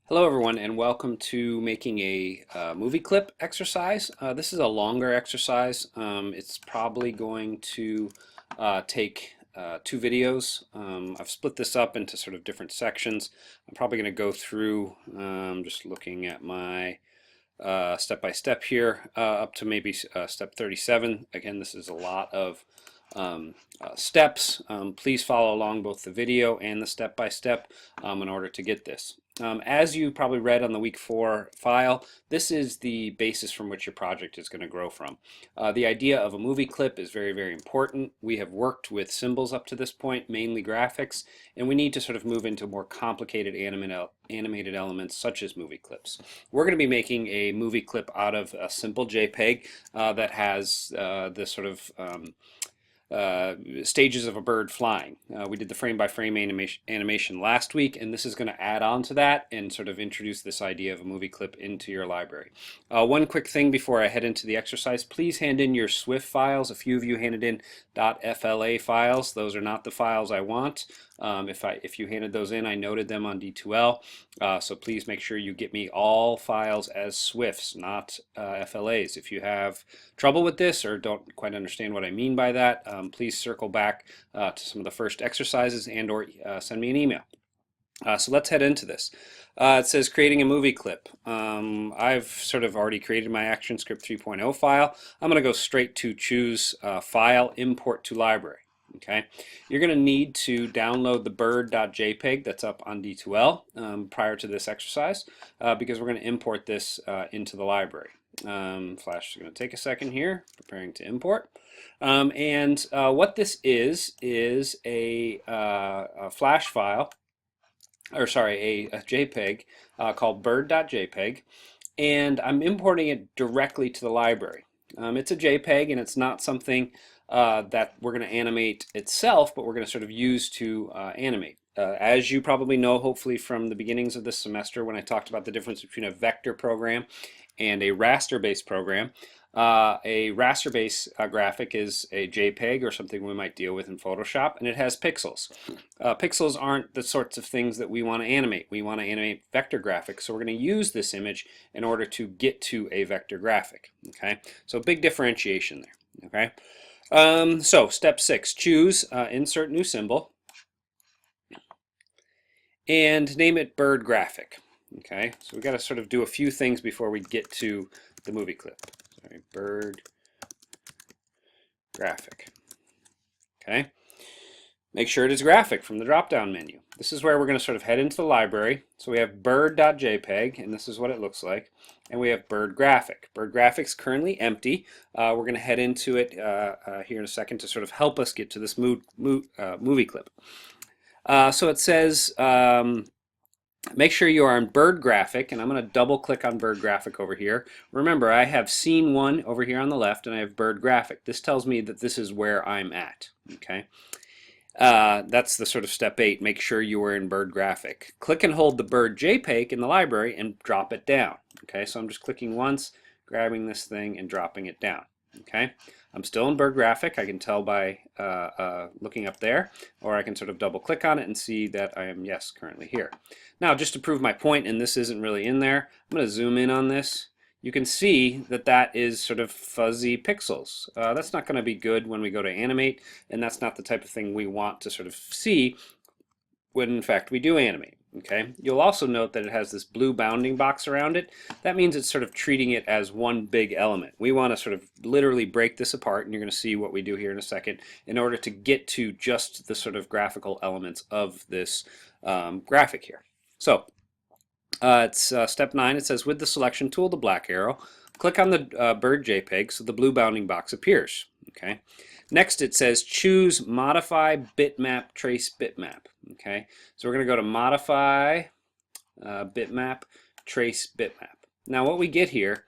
Hello everyone and welcome to making a movie clip exercise. This is a longer exercise. It's probably going to take two videos. I've split this up into sort of different sections. I'm probably going to go through, just looking at my step by step here, up to maybe step 37. Again, this is a lot of steps. Please follow along both the video and the step by step in order to get this. As you probably read on the week 4 file, this is the basis from which your project is going to grow from. The idea of a movie clip is very, very important. We have worked with symbols up to this point, mainly graphics, and we need to sort of move into more complicated animated elements such as movie clips. We're going to be making a movie clip out of a simple JPEG that has this sort of stages of a bird flying. We did the frame-by-frame animation last week, and this is going to add on to that and sort of introduce this idea of a movie clip into your library. One quick thing before I head into the exercise, please hand in your SWF files. A few of you handed in .fla files. Those are not the files I want. If you handed those in, I noted them on D2L, so please make sure you get me all files as SWFs, not FLAs. If you have trouble with this or don't quite understand what I mean by that, please circle back to some of the first exercises and or send me an email. So let's head into this. It says creating a movie clip. I've sort of already created my ActionScript 3.0 file. I'm going to go straight to choose File, Import to Library. Okay, you're going to need to download the bird.jpg that's up on D2L prior to this exercise because we're going to import this into the library. Flash is going to take a second here, preparing to import. What this is a Flash file, or sorry, a JPEG called bird.jpg, and I'm importing it directly to the library. It's a JPEG and it's not something that we're going to animate itself, but we're going to sort of use to animate. As you probably know, hopefully from the beginnings of this semester when I talked about the difference between a vector program and a raster-based program, a raster-based graphic is a JPEG or something we might deal with in Photoshop, and it has pixels. Pixels aren't the sorts of things that we want to animate. We want to animate vector graphics, so we're going to use this image in order to get to a vector graphic. Okay, so big differentiation there. Okay, so step 6, choose insert new symbol and name it bird graphic. Okay, so we've got to sort of do a few things before we get to the movie clip. Sorry, bird graphic. Okay, make sure it is graphic from the drop-down menu. This is where we're going to sort of head into the library. So we have bird.jpg, and this is what it looks like. And we have bird graphic. Bird graphic's currently empty. We're going to head into it here in a second to sort of help us get to this movie clip. So it says, make sure you are on bird graphic, and I'm going to double click on bird graphic over here. Remember, I have scene 1 over here on the left, and I have bird graphic. This tells me that this is where I'm at. Okay. That's the sort of step 8. Make sure you are in bird graphic. Click and hold the bird JPEG in the library and drop it down. Okay, so I'm just clicking once, grabbing this thing and dropping it down. Okay, I'm still in bird graphic. I can tell by looking up there, or I can sort of double click on it and see that I am, yes, currently here. Now, just to prove my point, and this isn't really in there, I'm going to zoom in on this. You can see that that is sort of fuzzy pixels. That's not going to be good when we go to animate, and that's not the type of thing we want to sort of see when in fact we do animate. Okay, you'll also note that it has this blue bounding box around it. That means it's sort of treating it as one big element. We want to sort of literally break this apart, and you're going to see what we do here in a second, in order to get to just the sort of graphical elements of this graphic here. So it's step 9. It says with the selection tool, the black arrow, click on the bird JPEG so the blue bounding box appears. Okay. Next it says choose modify bitmap trace bitmap. Okay. So we're going to go to modify bitmap trace bitmap. Now what we get here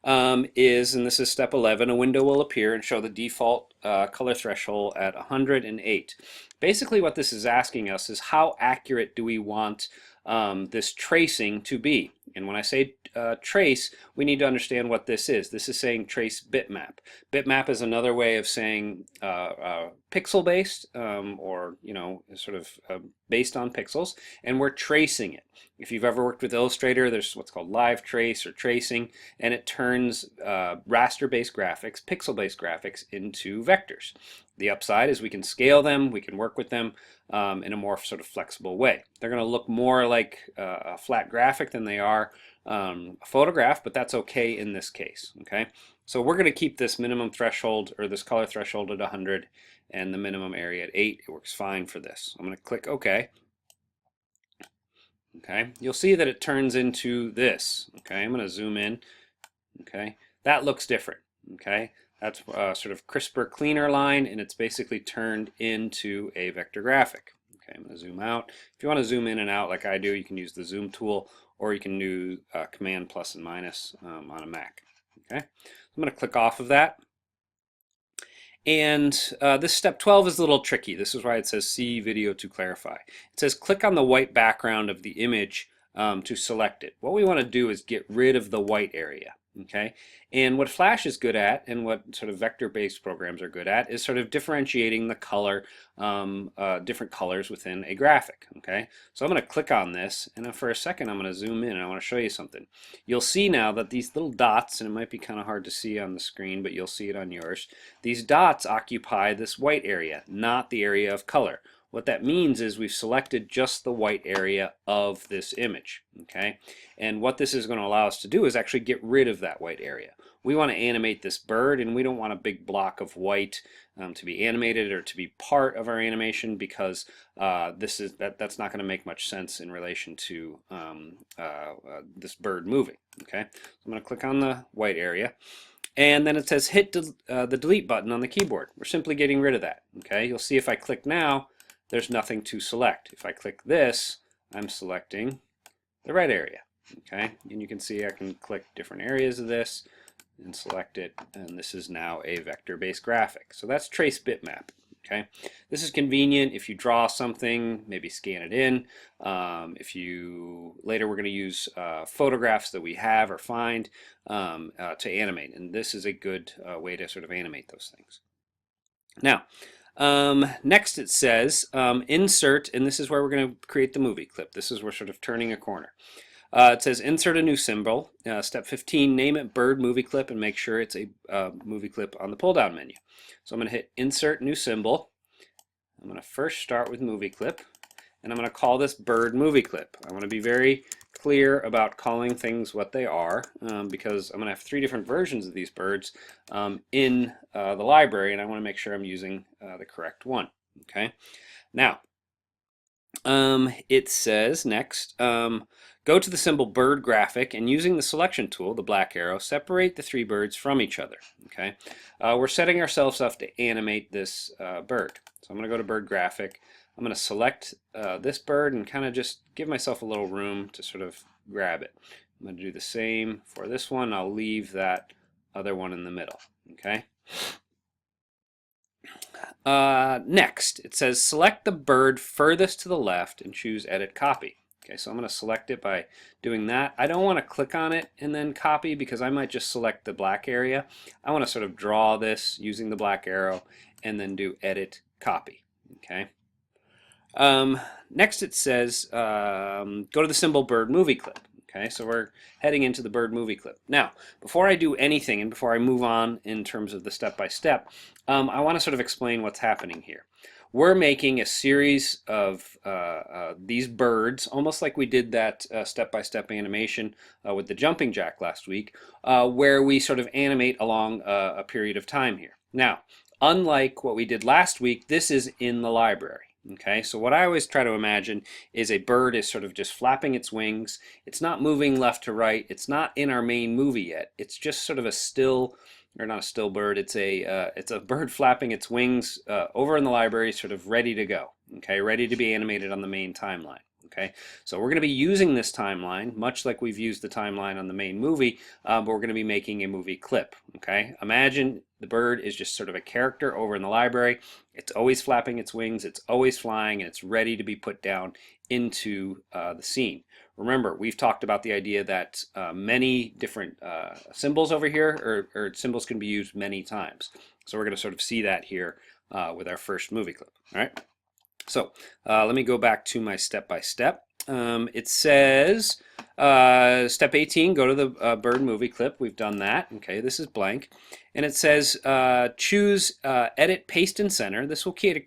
is, and this is step 11, a window will appear and show the default color threshold at 108. Basically what this is asking us is how accurate do we want this tracing to be. And when I say trace, we need to understand what this is. This is saying trace bitmap. Bitmap is another way of saying pixel based, or sort of based on pixels, and we're tracing it. If you've ever worked with Illustrator, there's what's called live trace or tracing, and it turns raster-based graphics, pixel-based graphics into vectors. The upside is we can scale them, we can work with them in a more sort of flexible way. They're going to look more like a flat graphic than they are a photograph, but that's okay in this case. Okay, so we're going to keep this minimum threshold or this color threshold at 100 and the minimum area at 8. It works fine for this. I'm going to click OK. Okay, you'll see that it turns into this. Okay, I'm going to zoom in. Okay, that looks different. Okay, that's a sort of crisper, cleaner line, and it's basically turned into a vector graphic. Okay, I'm going to zoom out. If you want to zoom in and out like I do, you can use the zoom tool, or you can do Command plus and minus on a Mac. Okay, I'm going to click off of that. And this step 12 is a little tricky. This is why it says see video to clarify. It says click on the white background of the image to select it. What we want to do is get rid of the white area. Okay, and what Flash is good at, and what sort of vector-based programs are good at, is sort of differentiating the color, different colors within a graphic. Okay, so I'm going to click on this, and for a second I'm going to zoom in, and I want to show you something. You'll see now that these little dots, and it might be kind of hard to see on the screen, but you'll see it on yours. These dots occupy this white area, not the area of color. What that means is we've selected just the white area of this image, okay? And what this is going to allow us to do is actually get rid of that white area. We want to animate this bird, and we don't want a big block of white to be animated or to be part of our animation, because that's not going to make much sense in relation to this bird moving, okay? So I'm going to click on the white area. And then it says hit the delete button on the keyboard. We're simply getting rid of that, okay? You'll see if I click now, there's nothing to select. If I click this, I'm selecting the red area. Okay, and you can see I can click different areas of this and select it, and this is now a vector-based graphic. So that's trace bitmap. Okay, this is convenient if you draw something, maybe scan it in. If you later we're going to use photographs that we have or find to animate, and this is a good way to sort of animate those things. Now. Next it says insert, and this is where we're going to create the movie clip. This is where we're sort of turning a corner. It says insert a new symbol. Step 15, name it bird movie clip and make sure it's a movie clip on the pull down menu. So I'm going to hit insert new symbol. I'm going to first start with movie clip, and I'm going to call this bird movie clip. I want to be very clear about calling things what they are, because I'm going to have 3 different versions of these birds in the library, and I want to make sure I'm using the correct one. Okay, now it says next, go to the symbol bird graphic, and using the selection tool, the black arrow, separate the 3 birds from each other. Okay, we're setting ourselves up to animate this bird. So I'm going to go to bird graphic. I'm going to select this bird and kind of just give myself a little room to sort of grab it. I'm going to do the same for this one. I'll leave that other one in the middle. Okay. Next, it says select the bird furthest to the left and choose edit copy. Okay, so I'm going to select it by doing that. I don't want to click on it and then copy, because I might just select the black area. I want to sort of draw this using the black arrow and then do edit copy. Okay. Next it says go to the symbol bird movie clip. Okay, so we're heading into the bird movie clip. Now, before I do anything and before I move on in terms of the step-by-step, I want to sort of explain what's happening here. We're making a series of these birds, almost like we did that step-by-step animation with the jumping jack last week, where we sort of animate along a period of time here. Now, unlike what we did last week, this is in the library. Okay, so what I always try to imagine is a bird is sort of just flapping its wings. It's not moving left to right. It's not in our main movie yet. It's just sort of a still, or not a still bird. It's a bird flapping its wings over in the library, sort of ready to go. Okay, ready to be animated on the main timeline. Okay, so we're going to be using this timeline much like we've used the timeline on the main movie, but we're going to be making a movie clip. Okay, imagine the bird is just sort of a character over in the library. It's always flapping its wings, it's always flying, and it's ready to be put down into the scene. Remember, we've talked about the idea that many different symbols over here, or symbols can be used many times. So we're going to sort of see that here with our first movie clip. All right. So let me go back to my step-by-step. It says step 18, go to the bird movie clip. We've done that. Okay, this is blank. And it says choose edit, paste, and center. This will create a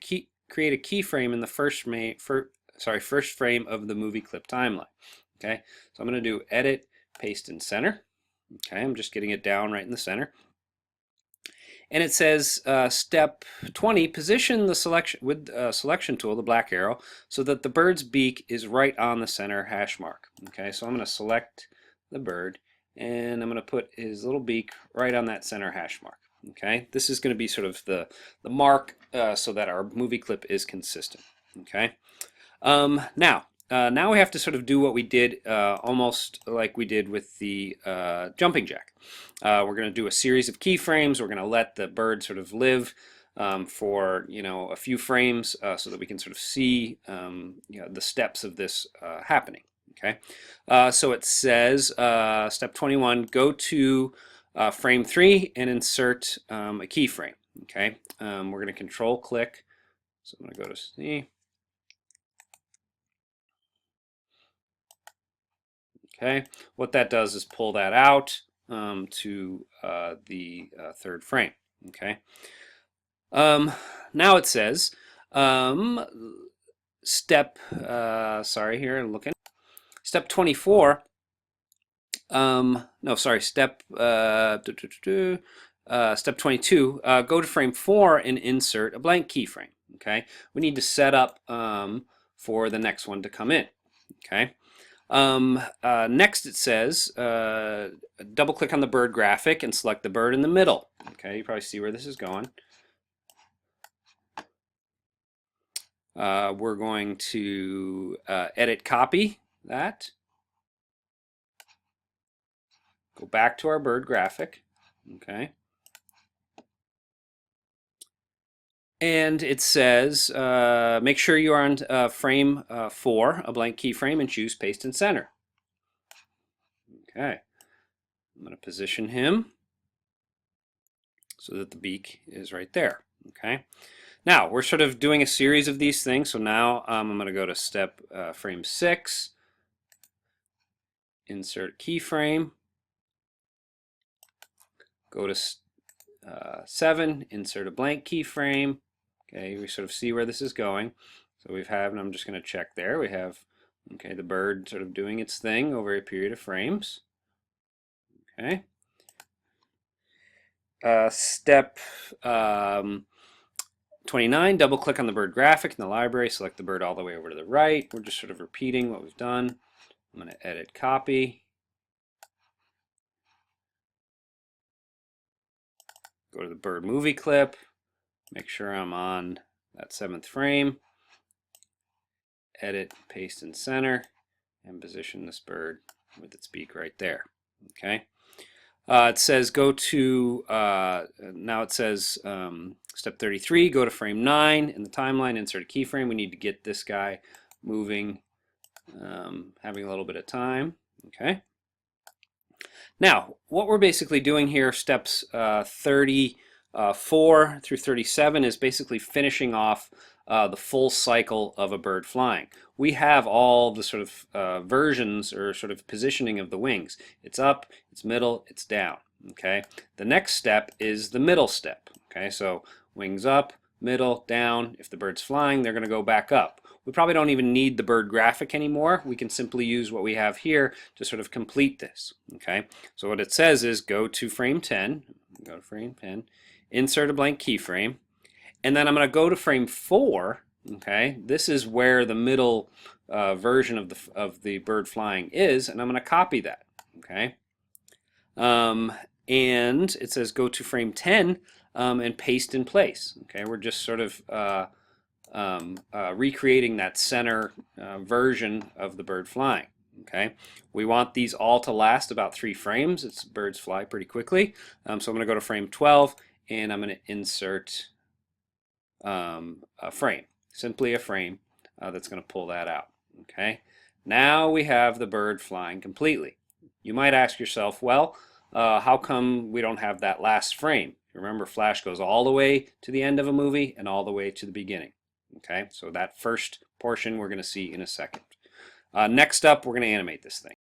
keyframe in the first frame of the movie clip timeline. Okay, so I'm going to do edit, paste, and center. Okay, I'm just getting it down right in the center. And it says step 20, position the selection with selection tool, the black arrow, so that the bird's beak is right on the center hash mark. Okay, so I'm going to select the bird and I'm going to put his little beak right on that center hash mark. Okay, this is going to be sort of the mark so that our movie clip is consistent. Okay, now we have to sort of do what we did almost like we did with the jumping jack. We're going to do a series of keyframes. We're going to let the bird sort of live for a few frames so that we can sort of see the steps of this happening. Okay, so it says step 21, go to frame 3 and insert a keyframe. Okay, we're going to control click. So I'm going to go to C. Okay, what that does is pull that out to the third frame. Okay, now it says step, sorry here, looking, step 24, no, sorry, step 22, go to frame 4 and insert a blank keyframe. Okay, we need to set up for the next one to come in. Okay. Next it says double click on the bird graphic and select the bird in the middle. Okay, you probably see where this is going. We're going to edit copy that. Go back to our bird graphic. Okay. And it says make sure you are on frame 4, a blank keyframe, and choose paste and center. Okay. I'm going to position him so that the beak is right there. Okay. Now we're sort of doing a series of these things. So now I'm going to go to step frame 6, insert keyframe, go to 7, insert a blank keyframe. Okay, we sort of see where this is going. So we've had, and I'm just going to check there. We have, okay, the bird sort of doing its thing over a period of frames. Okay. Step 29, double click on the bird graphic in the library, select the bird all the way over to the right. We're just sort of repeating what we've done. I'm going to edit copy. Go to the bird movie clip. Make sure I'm on that 7th frame. Edit, paste, and center, and position this bird with its beak right there. Okay. It says go to, now it says step 33, go to frame 9 in the timeline, insert a keyframe. We need to get this guy moving, having a little bit of time. Okay. Now, what we're basically doing here, steps 34 through 37, is basically finishing off the full cycle of a bird flying. We have all the sort of versions or sort of positioning of the wings. It's up, it's middle, it's down. Okay. The next step is the middle step. Okay, so wings up, middle, down. If the bird's flying, they're going to go back up. We probably don't even need the bird graphic anymore. We can simply use what we have here to sort of complete this. Okay, so what it says is go to frame 10, go to frame 10, insert a blank keyframe, and then I'm going to go to frame 4. Okay, this is where the middle version of the bird flying is, and I'm going to copy that. Okay, and it says go to frame 10 and paste in place. Okay, we're just sort of recreating that center version of the bird flying. Okay, we want these all to last about 3 frames. Birds fly pretty quickly. So I'm going to go to frame 12 and I'm going to insert a frame, simply a frame that's going to pull that out. Okay, now we have the bird flying completely. You might ask yourself, well, how come we don't have that last frame? Remember, Flash goes all the way to the end of a movie and all the way to the beginning. Okay, so that first portion we're going to see in a second. Next up, we're going to animate this thing.